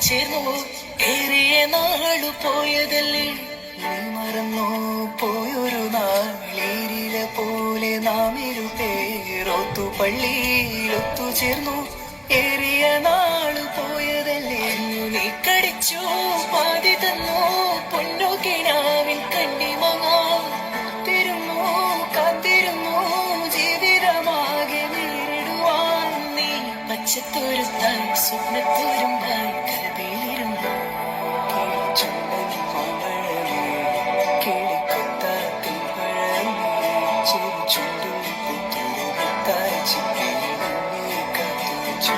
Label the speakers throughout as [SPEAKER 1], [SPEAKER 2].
[SPEAKER 1] ചേർന്നു ഏറിയ നാളു പോയതല്ലേ നീ മറന്നോ പോയൊരു നാളേരില പോലെ നാം ഇരുപേരൊത്തു പള്ളിയിലൊത്തു ചേർന്നു ഏറിയ നാളു പോയതല്ലേ നീ കടിച്ചു പാതി തന്നു പൊന്നു കിനാവിൽ കണ്ണിമങ്ങാത്തിരുന്നു കാത്തിരുന്നു ജീവിതമാകെ നേരിടുവാൻ നീ പച്ചത്തോരുത്തായി സ്വപ്നത്തോരുമ്പായി കൽവിയിലിരുന്നു ചുണ്ടൻ കോമഴമേ കിളിക്കൊത്താത്തിൻ പഴമേ ചെറു ചുണ്ടിൽ പുത്തുരുത്തായി ചിപ്പിനെ കാത്തുവച്ചു.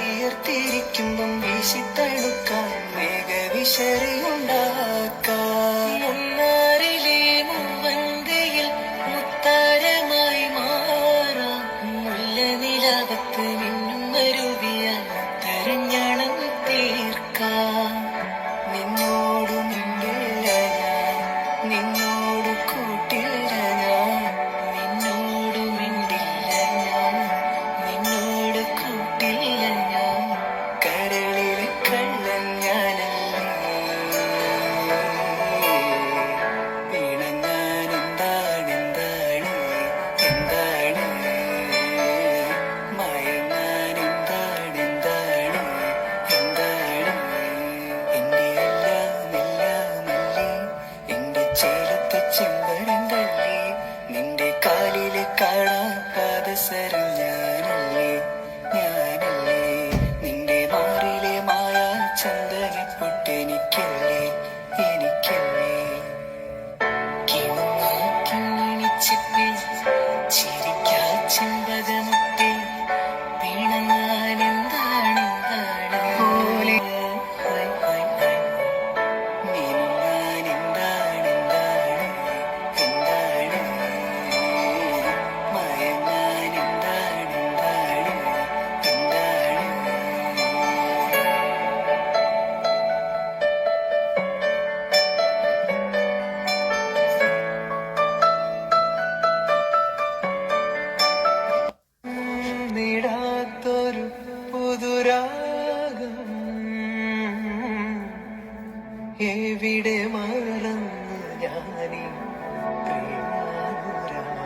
[SPEAKER 1] വിയർത്തിരിക്കുമ്പം വീശി തണുക്കാൻ മേഘവിശറിയുണ്ടാക്കാൻ മുന്നാറിലെ മുൻവന്തിയിൽ മുത്താരമായി മാറാം മുല്ല നിലാവത്ത് മിന്നും മരുവിയാൽ തെരഞ്ഞണം തീർക്കാം നിന്നോടു മിണ്ടില്ല ഞാൻ നിന്നോടു കൂട്ടില്ല ഞാൻ നിന്നോടു മിണ്ടില്ല ഞാൻ നിന്നോട് കൂട്ടില്ല ഞാൻ കരളിലെ കള്ളൻ ഞാനല്ലേ പിണങ്ങാൻ എന്താണ് എന്താണ് എന്താണ് മയങ്ങാൻ എന്താണ് എന്താണ് എന്താണ് എന്റെ എല്ലാം എല്ലാമല്ലേ എന്റെ ചേലത്തെ ചെമ്പരന്തല്ലേ നിന്റെ കാലിലെ കാണാ പാദസരം ഞാനല്ലേ ഞാനല്ലേ നിന്റെ മാറിലെ മായ ചന്ദനപ്പൊട്ടെനിക്കല്ലേ എനിക്കല്ലേ കിണുങ്ങാ കിങ്ങിണിച്ചിപ്പി ചിരിക്കാ ചെമ്പകമുട്ടി പിണങ്ങാൻ എന്താണ് എന്താണ് പോലെ മിനുങ്ങാൻ എന്താണ് എന്താണ് എന്താണ് മയങ്ങാൻ എന്താണ് എന്താണ് എന്താണ് നീടാത്തൊരു പുതുരാഗം എവിടെ മറന്നു ഞാനീ പ്രിയാനുരാഗം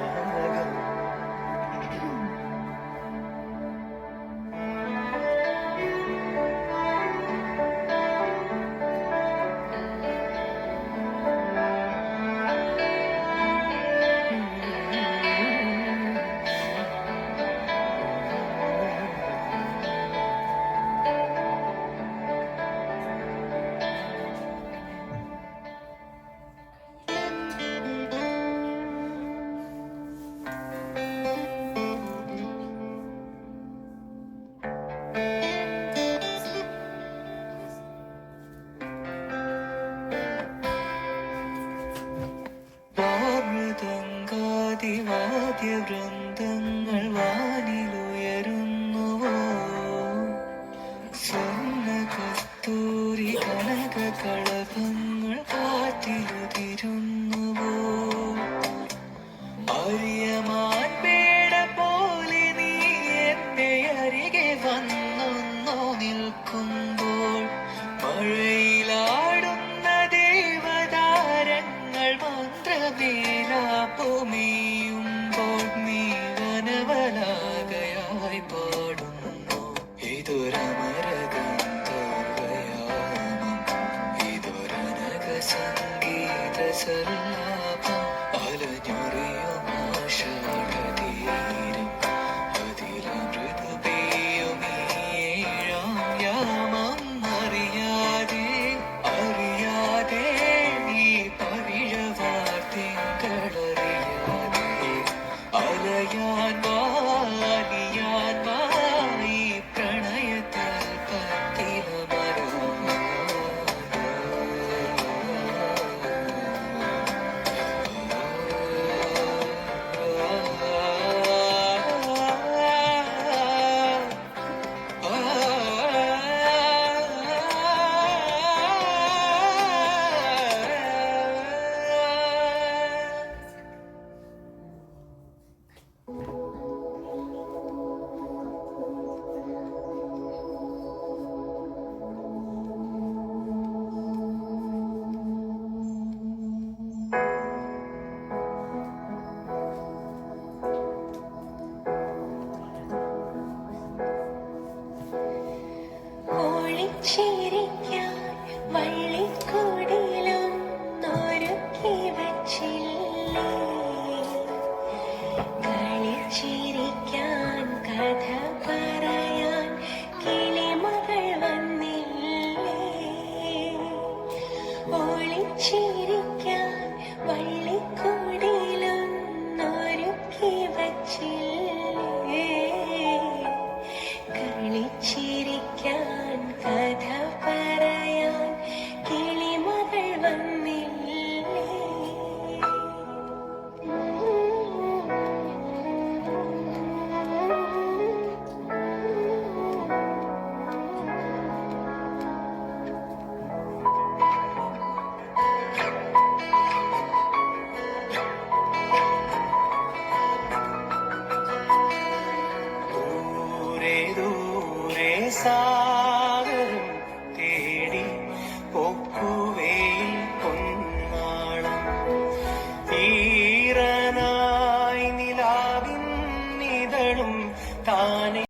[SPEAKER 1] വാദ്യവൃന്ദങ്ങൾ വാനിലുയരുന്നുവോ സ്വർണ്ണ കസ്തൂരി കനക കളഭങ്ങൾ കാറ്റിലുതിരുന്നുവോ അറിയമാൻ പേട പോലെ നീ എന്റെ അരികെ വന്നൊന്നോ നിൽക്കുമ്പോൾ മഴയിലാടുന്ന ദേവതാരങ്ങൾ മന്ത്രമേലാപ്പുമേയുമ്പോൾ നീ വനവലാകയായി പാടുന്നു ഇതൊരമരഗന്ധർവയാമം ഇതൊരനക സംഗീത സല്ലാപം അലഞ്ഞുറിയും ആഷാഢതീരം അതിലമൃദു പെയ്യുമേഴാം യാമം അറിയാതെ അറിയാതെ ഈ പവിഴവാർത്തിങ്കളറിയാതെ അലയാൻ വാ
[SPEAKER 2] ഒളിച്ചിരിക്കാൻ വള്ളിക്കൂടിലും ഒരുക്കി വച്ചില്ലേ, കളിച്ചിരിക്കാൻ കഥ പറയാൻ കിളിമകൾ വന്നില്ലേ, ഒളിച്ചിരിക്കാൻ വള്ളിക്കൂടിലും ഒരുക്കി വച്ചില്ലേ, കളിച്ചിരിക്കാൻ കഥ പറയാൻ കിളിമകൾ വന്നില്ലേ.
[SPEAKER 1] ദൂരെ ദൂരെ സാ